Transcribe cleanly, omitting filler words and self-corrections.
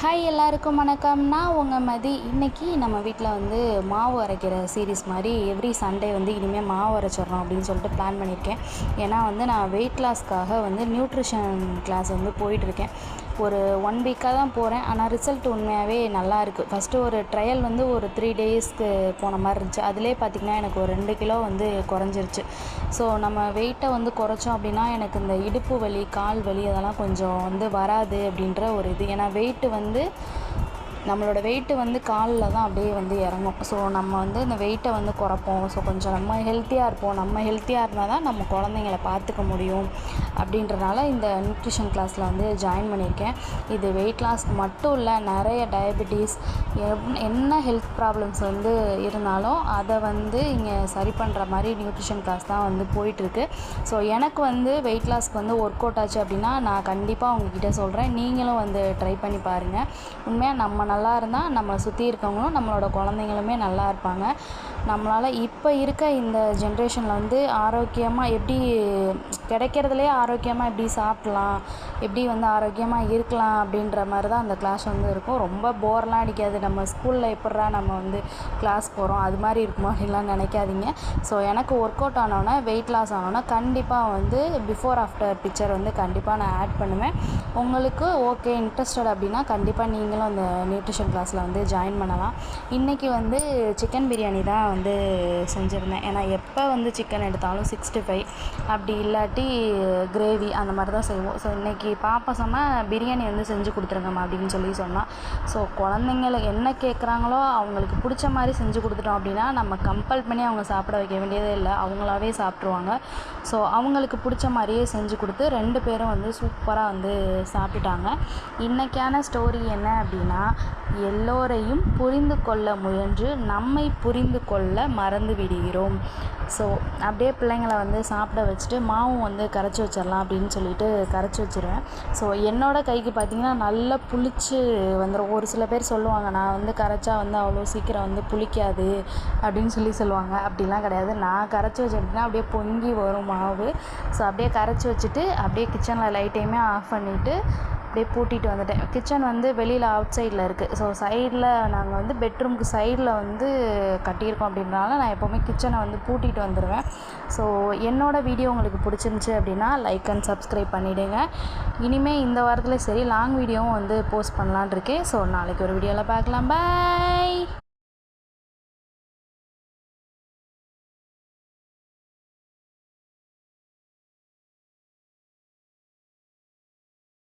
Hi எல்லாருக்கும் வணக்கம். நான் உங்கள் மதி. இன்றைக்கி நம்ம வீட்டில் வந்து மாவு அரைக்கிற சீரீஸ் மாதிரி எவ்ரி சண்டே வந்து இனிமேல் மாவு அரைச்சிட்றோம் அப்படின்னு சொல்லிட்டு பிளான் பண்ணியிருக்கேன். ஏன்னா வந்து நான் வெயிட் லாஸ்க்காக வந்து நியூட்ரிஷன் கிளாஸ் வந்து போயிட்டுருக்கேன். ஒரு 1 வீக்காக தான் போகிறேன். ஆனால் ரிசல்ட் உண்மையாகவே நல்லா இருக்குது. ஃபஸ்ட்டு ஒரு ட்ரையல் வந்து ஒரு 3 டேஸ்க்கு போன மாதிரி இருந்துச்சு. அதிலே பார்த்திங்கன்னா எனக்கு ஒரு 2 கிலோ வந்து குறைஞ்சிருச்சு. ஸோ நம்ம வெயிட்டை வந்து குறைச்சோம் அப்படின்னா எனக்கு இந்த இடுப்பு வலி, கால் வலி அதெல்லாம் கொஞ்சம் வந்து வராது அப்படின்ற ஒரு இது. ஏன்னா நம்மளோட வெயிட்டு வந்து காலில் தான் அப்படியே வந்து இறங்கும். ஸோ நம்ம வந்து இந்த வெயிட்டை வந்து குறைப்போம். ஸோ கொஞ்சம் நம்ம ஹெல்த்தியாக இருப்போம். நம்ம ஹெல்த்தியாக இருந்தால் தான் நம்ம குழந்தைங்கள பார்த்துக்க முடியும் அப்படின்றனால இந்த நியூட்ரிஷன் கிளாஸில் வந்து ஜாயின் பண்ணியிருக்கேன். இது வெயிட் லாஸ்க்கு மட்டும் இல்லை, நிறைய டயபெட்டிஸ் என்ன ஹெல்த் ப்ராப்ளம்ஸ் வந்து இருந்தாலும் அதை வந்து இங்கே சரி பண்ணுற மாதிரி நியூட்ரிஷன் கிளாஸ் தான் வந்து போயிட்டுருக்கு. ஸோ எனக்கு வந்து வெயிட் லாஸ்க்கு வந்து ஒர்க் அவுட் ஆச்சு அப்படின்னா நான் கண்டிப்பாக உங்ககிட்ட சொல்கிறேன். நீங்களும் வந்து ட்ரை பண்ணி பாருங்கள். உண்மையாக நம்ம நல்லா இருந்தால் நம்மளை சுற்றி இருக்கவங்களும் நம்மளோட குழந்தைங்களுமே நல்லா இருப்பாங்க. நம்மளால் இப்போ இருக்க இந்த ஜென்ரேஷனில் வந்து ஆரோக்கியமாக எப்படி கிடைக்கிறதுலே ஆரோக்கியமாக எப்படி சாப்பிட்லாம், எப்படி வந்து ஆரோக்கியமாக இருக்கலாம் அப்படின்ற மாதிரி தான் அந்த கிளாஸ் வந்து இருக்கும். ரொம்ப போர்லாம் அடிக்காது. நம்ம ஸ்கூலில் எப்பட்றா நம்ம வந்து கிளாஸ் போகிறோம் அது மாதிரி இருக்குமா அப்படின்லாம் நினைக்காதீங்க. ஸோ எனக்கு ஒர்க் அவுட் ஆனோன்னே, வெயிட் லாஸ் ஆனோன்னா கண்டிப்பாக வந்து பிஃபோர் ஆஃப்டர் பிக்சர் வந்து கண்டிப்பாக நான் ஆட் பண்ணுவேன். உங்களுக்கு ஓகே இன்ட்ரெஸ்டட் அப்படின்னா கண்டிப்பாக நீங்களும் அந்த நியூட்ரிஷன் கிளாஸில் வந்து ஜாயின் பண்ணலாம். இன்றைக்கி வந்து சிக்கன் பிரியாணி தான் வந்து செஞ்சுருந்தேன். ஏன்னா எப்போ வந்து சிக்கன் எடுத்தாலும் 65 அப்படி இல்லாட்டி கிரேவி அந்த மாதிரி தான் செய்வோம். ஸோ இன்றைக்கி பாப்பா சொன்னால் பிரியாணி வந்து செஞ்சு கொடுத்துருங்கம்மா அப்படின்னு சொன்னால். ஸோ குழந்தைங்களுக்கு என்ன கேட்குறாங்களோ அவங்களுக்கு பிடிச்ச மாதிரி செஞ்சு கொடுத்துட்டோம் அப்படின்னா நம்ம கம்பல் பண்ணி அவங்க சாப்பிட வைக்க வேண்டியதே இல்லை, அவங்களாவே சாப்பிட்ருவாங்க. ஸோ அவங்களுக்கு பிடிச்ச மாதிரியே செஞ்சு கொடுத்து 2 பேரும் வந்து சூப்பராக வந்து சாப்பிட்டுட்டாங்க. இன்றைக்கான ஸ்டோரி என்ன அப்படின்னா, எல்லோரையும் புரிந்து கொள்ள முயன்று நம்மை புரிந்து கொள்ள மறந்து விடுகிறோம். ஸோ அப்படியே பிள்ளைங்களை வந்து சாப்பிட வச்சுட்டு மாவும் வந்து கரைச்சி வச்சிடலாம் அப்படின்னு சொல்லிட்டு கரைச்சி வச்சுருவேன். ஸோ என்னோடய கைக்கு பார்த்திங்கன்னா நல்லா புளிச்சு வந்துடும். ஒரு சில பேர் சொல்லுவாங்க நான் வந்து கரைச்சா வந்து அவ்வளோ சீக்கிரம் வந்து புளிக்காது அப்படின்னு சொல்லுவாங்க. அப்படிலாம் கிடையாது. நான் கரைச்சி வச்சுட்டேன்னா அப்படியே பொங்கி வரும் மாவு. ஸோ அப்படியே கரைச்சி வச்சுட்டு அப்படியே கிச்சனில் லைட்டையுமே ஆஃப் பண்ணிவிட்டு அப்படியே பூட்டிட்டு வந்துட்டேன். கிச்சன் வந்து வெளியில் அவுட் சைடில் இருக்குது. ஸோ சைடில் நாங்கள் வந்து பெட்ரூமுக்கு சைடில் வந்து கட்டியிருக்கோம் அப்படின்றனால நான் எப்போவுமே கிச்சனை வந்து பூட்டிட்டு வந்துடுவேன். ஸோ என்னோடய வீடியோ உங்களுக்கு பிடிச்சிருந்துச்சி அப்படின்னா லைக் அண்ட் சப்ஸ்கிரைப் பண்ணிவிடுங்க. இனிமேல் இந்த வாரத்தில் சரி லாங் வீடியோவும் வந்து போஸ்ட் பண்ணலான் இருக்கேன். ஸோ நாளைக்கு ஒரு வீடியோவில் பார்க்கலாம். பாய்.